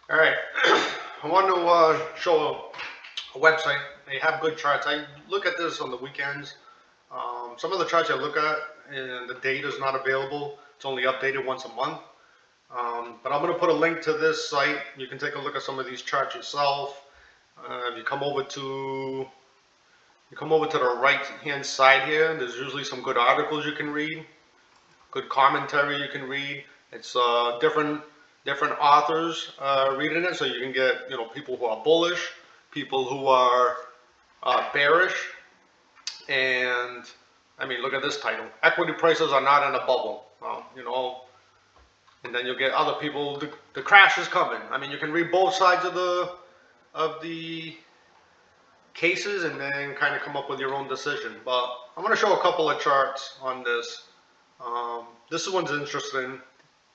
All right, I want to show a website. They have good charts. I look at this on the weekends. Some of the charts I look at, and the data is not available. It's only updated once a month. But I'm going to put a link to this site. You can take a look at some of these charts yourself. If you come over to the right hand side here. There's usually some good articles you can read, good commentary you can read. It's different authors reading it, so you can get people who are bullish, people who are bearish, and I mean, look at this title: "Equity prices are not in a bubble." Well, and then you'll get other people. The crash is coming. I mean, you can read both sides of the cases and then kind of come up with your own decision. But I'm going to show a couple of charts on this. This one's interesting.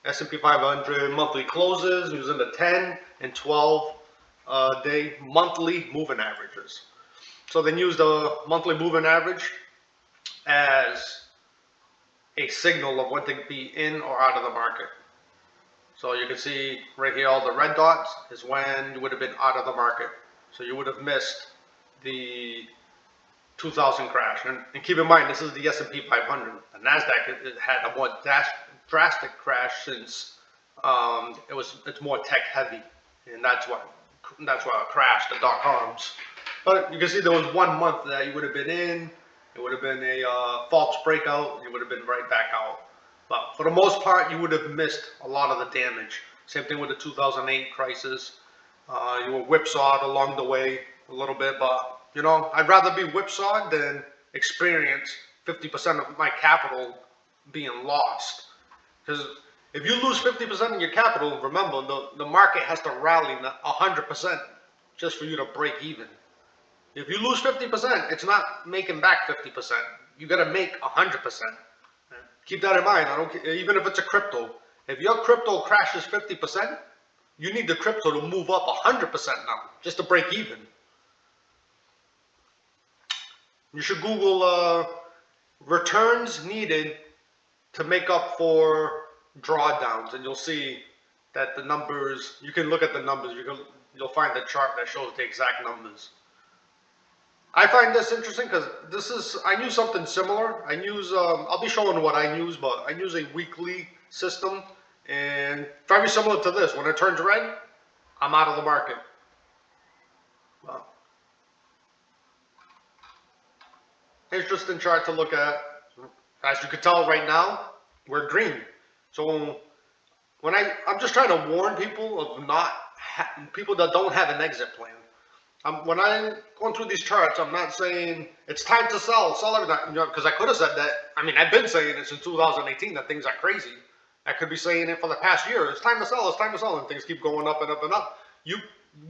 S&P 500 monthly closes using the 10 and 12 day monthly moving averages. So then use the monthly moving average as a signal of when to be in or out of the market. So you can see right here, all the red dots is when you would have been out of the market. So you would have missed the 2000 crash. And keep in mind, this is the S&P 500. The NASDAQ it had a more drastic crash since it's more tech heavy, and that's why it crashed, the dot coms. But you can see there was 1 month that you would have been in. It would have been a false breakout. You would have been right back out. But for the most part, you would have missed a lot of the damage. Same thing with the 2008 crisis. You were whipsawed along the way a little bit, but I'd rather be whipsawed than experience 50% of my capital being lost. Because if you lose 50% of your capital, remember the market has to rally 100% just for you to break even. If you lose 50%, it's not making back 50%. You got to make 100%. Keep that in mind. I don't care, even if it's a crypto. If your crypto crashes 50%, you need the crypto to move up 100% now just to break even. You should Google returns needed to make up for drawdowns, and you'll see that the numbers. You can look at the numbers. You'll find the chart that shows the exact numbers. I find this interesting because I use something similar. I'll be showing what I use, but I use a weekly system, and very similar to this. When it turns red, I'm out of the market. Well, interesting chart to look at. As you can tell right now, we're green. So I'm just trying to warn people of people that don't have an exit plan. When I'm going through these charts, I'm not saying it's time to sell everything, because I could have said that. I mean, I've been saying it since 2018 that things are crazy. I could be saying it for the past year. It's time to sell, and things keep going up and up and up.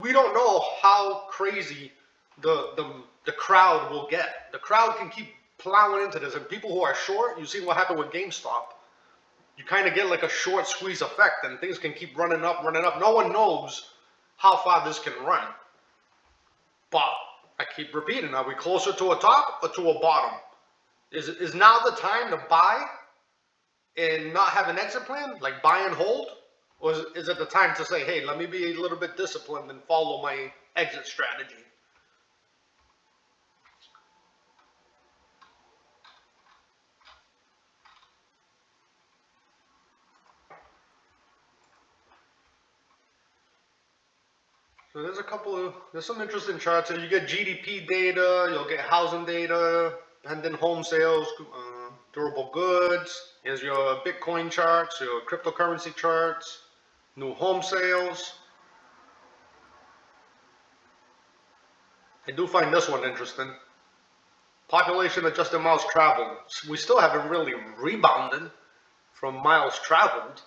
We don't know how crazy the crowd will get. The crowd can keep plowing into this, and people who are short, you see what happened with GameStop. You kind of get like a short squeeze effect, and things can keep running up, running up. No one knows how far this can run. But I keep repeating, are we closer to a top or to a bottom? Is now the time to buy and not have an exit plan, like buy and hold? Or is it the time to say, hey, let me be a little bit disciplined and follow my exit strategy? So there's some interesting charts here. You get GDP data, you'll get housing data, pending home sales, durable goods. Here's your Bitcoin charts, your cryptocurrency charts, new home sales. I do find this one interesting. Population adjusted miles traveled. We still haven't really rebounded from miles traveled.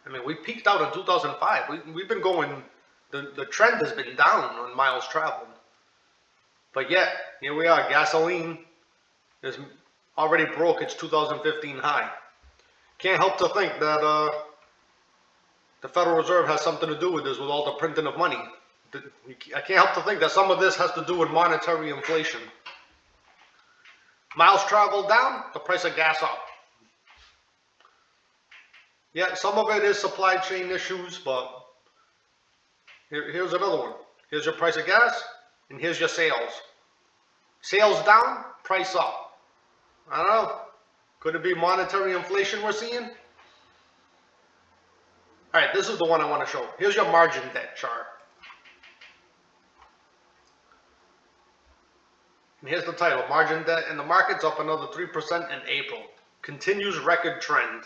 I mean, we peaked out in 2005. We've been going, the trend has been down on miles traveled. But yet, here we are, gasoline is already broke its 2015 high. Can't help to think that the Federal Reserve has something to do with this, with all the printing of money. I can't help to think that some of this has to do with monetary inflation. Miles traveled down, the price of gas up. Yeah, some of it is supply chain issues, but Here's another one. Here's your price of gas, and here's your sales. Sales down, price up. I don't know. Could it be monetary inflation we're seeing? All right, this is the one I want to show. Here's your margin debt chart. And here's the title, Margin Debt in the Market's up another 3% in April. Continues record trend.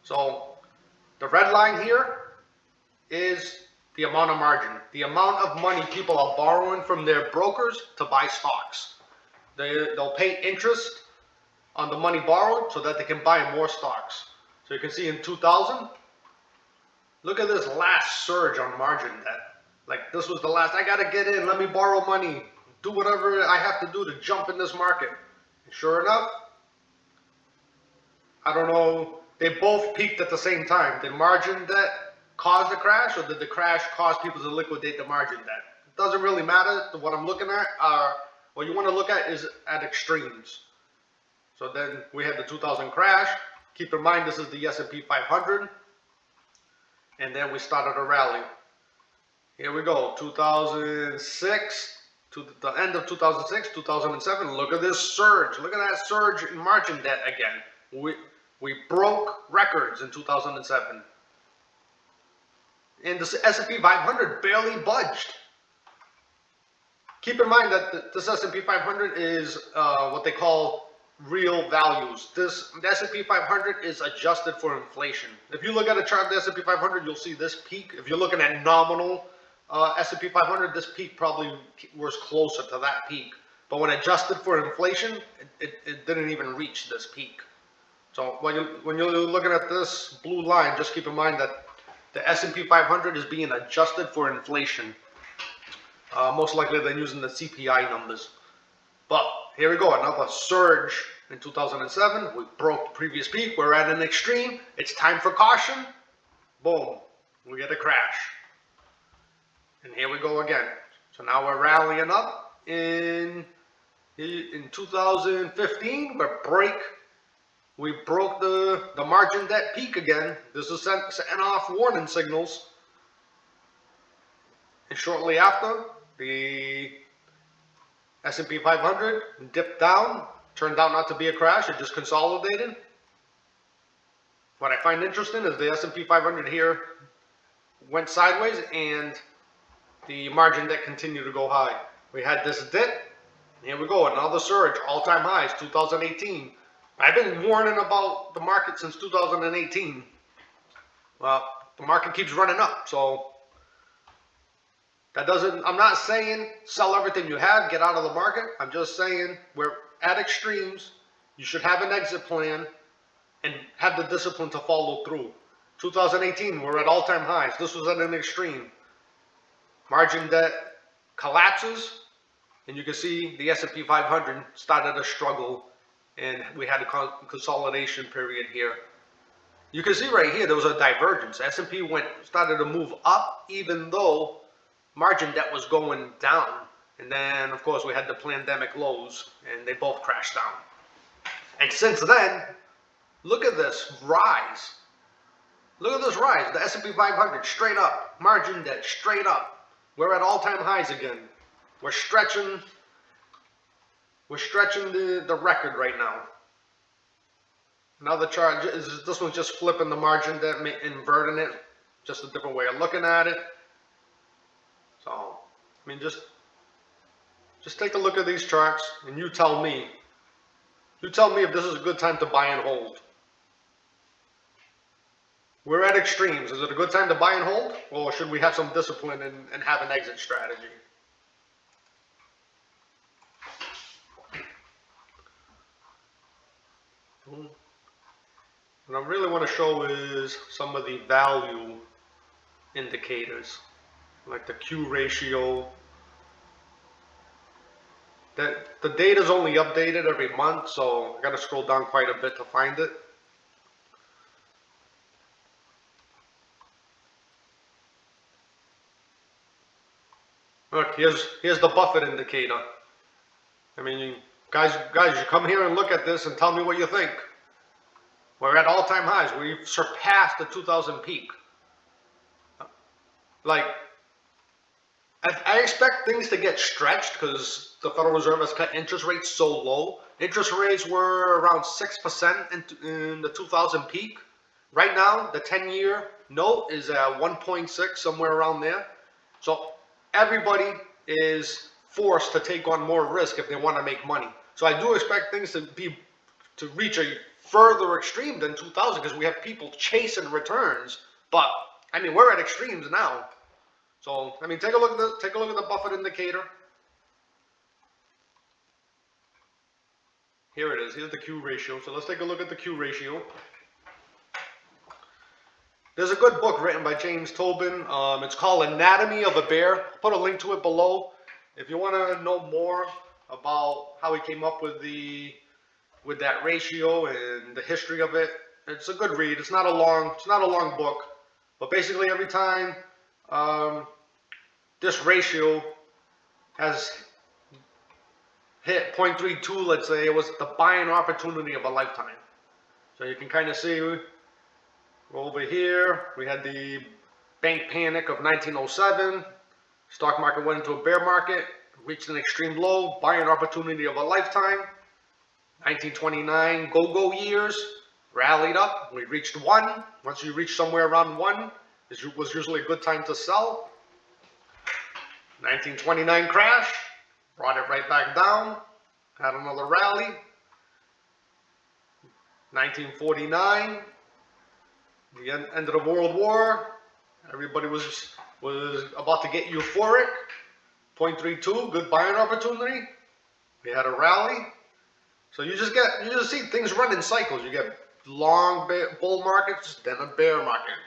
So the red line here is the amount of margin. The amount of money people are borrowing from their brokers to buy stocks. They'll pay interest on the money borrowed so that they can buy more stocks. So you can see in 2000, look at this last surge on margin debt. Like this was the last, I gotta get in, let me borrow money, do whatever I have to do to jump in this market. And sure enough, I don't know, they both peaked at the same time. Did margin debt cause the crash, or did the crash cause people to liquidate the margin debt? It doesn't really matter. What I'm looking at, what you want to look at is at extremes. So then we had the 2000 crash. Keep in mind this is the S&P 500. And then we started a rally. Here we go, 2006 to the end of 2006, 2007. Look at this surge. Look at that surge in margin debt again. We broke records in 2007. And the S&P 500 barely budged. Keep in mind that this S&P 500 is what they call real values. The S&P 500 is adjusted for inflation. If you look at a chart of the S&P 500, you'll see this peak. If you're looking at nominal S&P 500, this peak probably was closer to that peak. But when adjusted for inflation, it didn't even reach this peak. So when you're looking at this blue line, just keep in mind that the S&P 500 is being adjusted for inflation. Most likely they're using the CPI numbers. But here we go, another surge in 2007. We broke the previous peak. We're at an extreme. It's time for caution. Boom, we get a crash. And here we go again. So now we're rallying up. In 2015, we broke the margin debt peak again. This is setting off warning signals. And shortly after, the S&P 500 dipped down. Turned out not to be a crash. It just consolidated. What I find interesting is the S&P 500 here went sideways and the margin debt continued to go high. We had this dip. Here we go, another surge, all-time highs, 2018. I've been warning about the market since 2018. Well, the market keeps running up, so that doesn't, I'm not saying sell everything you have, get out of the market. I'm just saying we're at extremes. You should have an exit plan and have the discipline to follow through. 2018, we're at all-time highs. This was at an extreme. Margin debt collapses, and you can see the S&P 500 started to struggle, and we had a consolidation period here. You can see right here there was a divergence. S&P started to move up, even though margin debt was going down. And then, of course, we had the pandemic lows, and they both crashed down. And since then, look at this rise. Look at this rise. The S&P 500 straight up. Margin debt straight up. We're at all-time highs again. We're stretching the record right now. Another chart, this one's just flipping the margin debt, inverting it. Just a different way of looking at it. So, I mean, just take a look at these charts and you tell me. You tell me if this is a good time to buy and hold. We're at extremes. Is it a good time to buy and hold? Or should we have some discipline and have an exit strategy? What I really want to show is some of the value indicators, like the Q ratio. The data is only updated every month, so I got to scroll down quite a bit to find it. Look, here's the Buffett Indicator. I mean, guys, you come here and look at this and tell me what you think. We're at all-time highs. We've surpassed the 2000 peak. like, I expect things to get stretched because the Federal Reserve has cut interest rates so low. Interest rates were around 6% in the 2000 peak. Right now, the 10-year note is at 1.6, somewhere around there. So everybody is forced to take on more risk if they want to make money. So I do expect things to reach a further extreme than 2000 because we have people chasing returns. But I mean, we're at extremes now. So I mean, take a look at the Buffett Indicator. Here it is. Here's the Q ratio. So let's take a look at the Q ratio. There's a good book written by James Tobin. It's called Anatomy of a Bear. I'll put a link to it below. If you want to know more about how he came up with that ratio and the history of it, it's a good read. It's not a long book, but basically every time this ratio has hit 0.32, let's say, it was the buying opportunity of a lifetime. So you can kind of see over here, we had the bank panic of 1907. Stock market went into a bear market, reached an extreme low, buying opportunity of a lifetime. 1929 go-go years, rallied up. We reached 1. Once you reach somewhere around 1, it was usually a good time to sell. 1929 crash, brought it right back down, had another rally. 1949, the end of the World War. Everybody was about to get euphoric. 0.32, good buying opportunity. We had a rally. So you just see things run in cycles. You get long bull markets, then a bear market.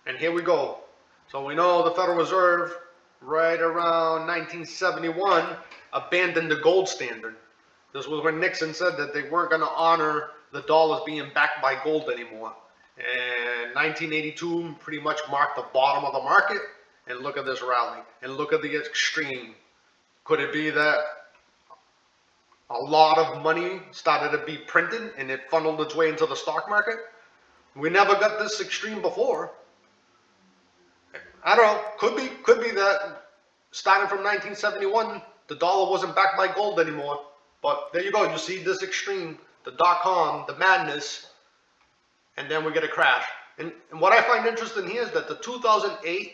And here we go. So we know the Federal Reserve, right around 1971, abandoned the gold standard. This was when Nixon said that they weren't going to honor the dollars being backed by gold anymore. And 1982 pretty much marked the bottom of the market. And look at this rally. And look at the extreme. Could it be that a lot of money started to be printed and it funneled its way into the stock market? We never got this extreme before. I don't know. Could be that starting from 1971, the dollar wasn't backed by gold anymore. But there you go. You see this extreme, the dot-com, the madness, and then we get a crash. And what I find interesting here is that the 2008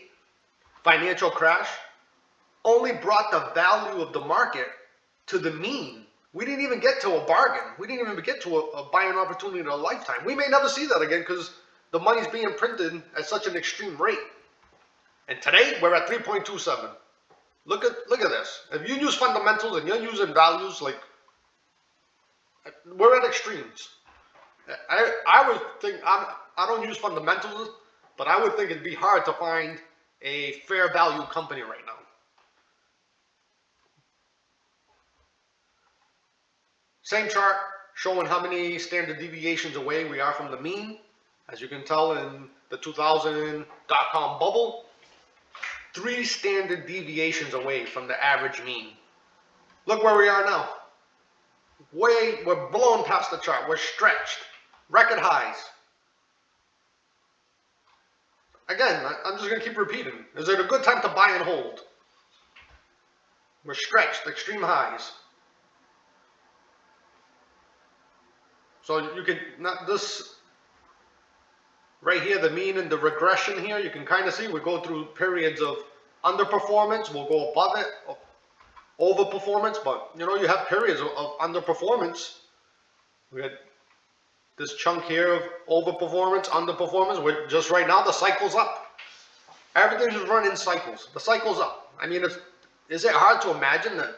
financial crash only brought the value of the market to the mean. We didn't even get to a bargain. We didn't even get to a buying opportunity in a lifetime. We may never see that again because the money's being printed at such an extreme rate. And today we're at 3.27. Look at this. If you use fundamentals and you're using values, like, we're at extremes. I would think, I don't use fundamentals, but I would think it'd be hard to find a fair value company right now. Same chart showing how many standard deviations away we are from the mean. As you can tell in the 2000 dot-com bubble, 3 standard deviations away from the average mean. Look where we are now. We're blown past the chart. We're stretched. Record highs. Again, I'm just going to keep repeating. Is it a good time to buy and hold? We're stretched, extreme highs. So you can, not this, right here, the mean and the regression here, you can kind of see we go through periods of underperformance. We'll go above it, overperformance, but you know, you have periods of underperformance. We had this chunk here of overperformance, underperformance. We're just right now, the cycle's up. Everything is running in cycles. The cycle's up. I mean, is it hard to imagine that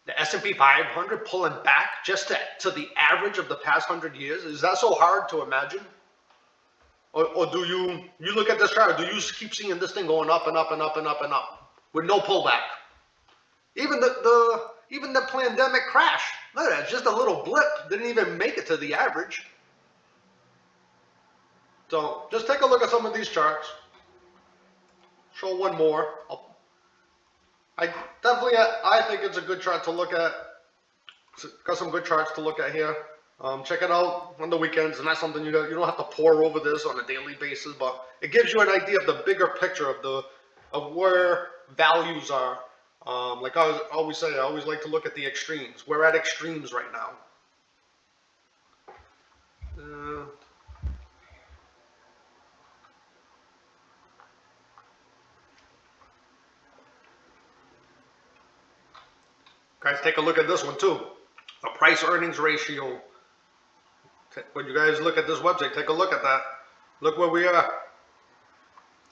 the S&P 500 pulling back just to the average of the past 100 years? Is that so hard to imagine? Or do you look at this chart, do you keep seeing this thing going up and up and up and up and up with no pullback? Even the pandemic crash, look at that, just a little blip, didn't even make it to the average. So just take a look at some of these charts. Show one more. I think it's a good chart to look at. Got some good charts to look at here. Check it out on the weekends. It's not something you don't have to pore over this on a daily basis, but it gives you an idea of the bigger picture of where values are. Like I always say, I always like to look at the extremes. We're at extremes right now. Guys, take a look at this one too. A price earnings ratio. When you guys look at this website, take a look at that. Look where we are.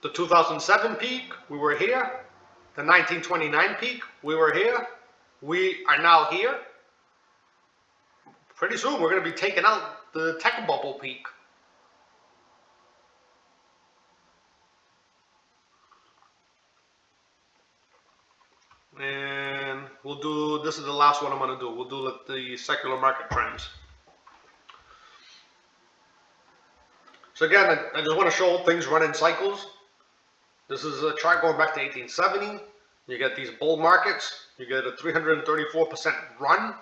The 2007 peak, we were here. The 1929 peak, we were here. We are now here. Pretty soon, we're going to be taking out the tech bubble peak. And we'll do, this is the last one I'm going to do. We'll do the secular market trends. So again, I just want to show things run in cycles. This is a chart going back to 1870. You get these bull markets. You get a 334% run.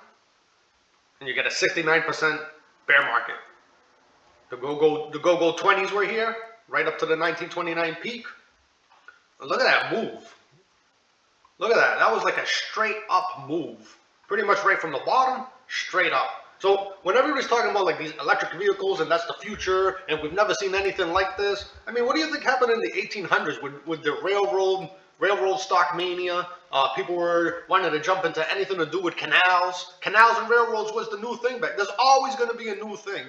And you get a 69% bear market. The go-go 20s were here, right up to the 1929 peak. And look at that move. Look at that. That was like a straight up move. Pretty much right from the bottom, straight up. So when everybody's talking about like these electric vehicles and that's the future and we've never seen anything like this, I mean, what do you think happened in the 1800s with the railroad stock mania? People were wanting to jump into anything to do with canals. Canals and railroads was the new thing back. There's always going to be a new thing.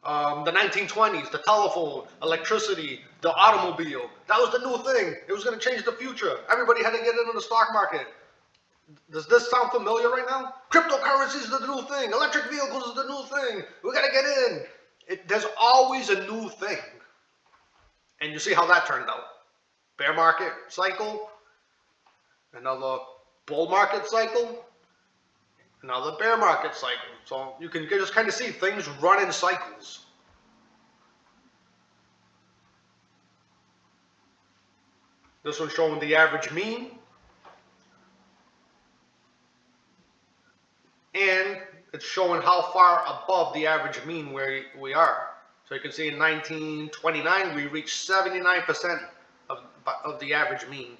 The 1920s, the telephone, electricity, the automobile. That was the new thing. It was going to change the future. Everybody had to get into the stock market. Does this sound familiar right now? Cryptocurrency is the new thing. Electric vehicles is the new thing. We got to get in. There's always a new thing. And you see how that turned out. Bear market cycle. Another bull market cycle. Another bear market cycle. So you can just kind of see things run in cycles. This one's showing the average mean. And it's showing how far above the average mean where we are. So you can see in 1929 we reached 79% of the average mean.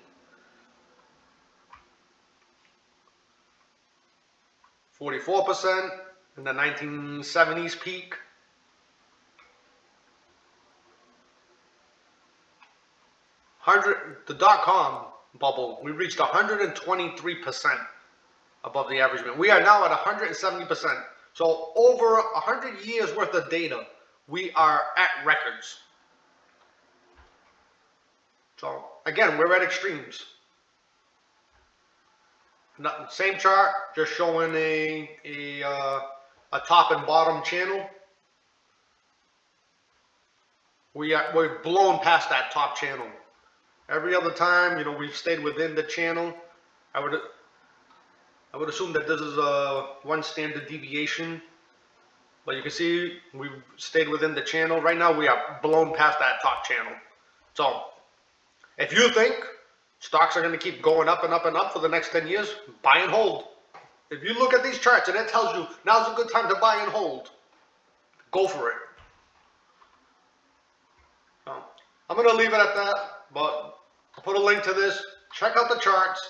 44% in the 1970s peak. The dot-com bubble, we reached 123% above the average mean. We are now at 170%. So over 100 years worth of data, we are at records. So again, we're at extremes. Same chart, just showing a top and bottom channel. We've blown past that top channel. Every other time, you know, we've stayed within the channel. I would assume that this is one standard deviation, but you can see we've stayed within the channel. Right now, we are blown past that top channel. So, if you think stocks are going to keep going up and up and up for the next 10 years, buy and hold. If you look at these charts and it tells you now's a good time to buy and hold, go for it. I'm going to leave it at that, but I'll put a link to this. Check out the charts.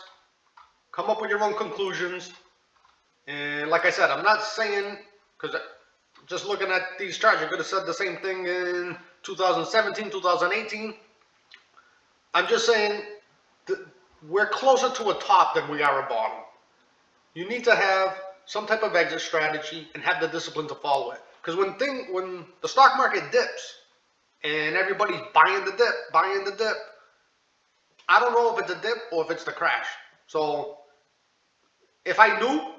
Come up with your own conclusions. And like I said, I'm not saying, because just looking at these charts, you could have said the same thing in 2017, 2018. I'm just saying we're closer to a top than we are a bottom. You need to have some type of exit strategy and have the discipline to follow it. Because when the stock market dips and everybody's buying the dip, I don't know if it's a dip or if it's the crash. So if I knew,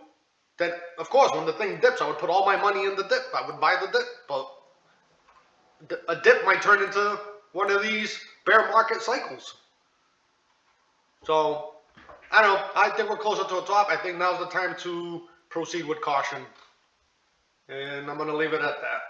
then of course when the thing dips, I would put all my money in the dip. I would buy the dip. But a dip might turn into one of these bear market cycles. So I don't know. I think we're closer to a top. I think now's the time to proceed with caution. And I'm going to leave it at that.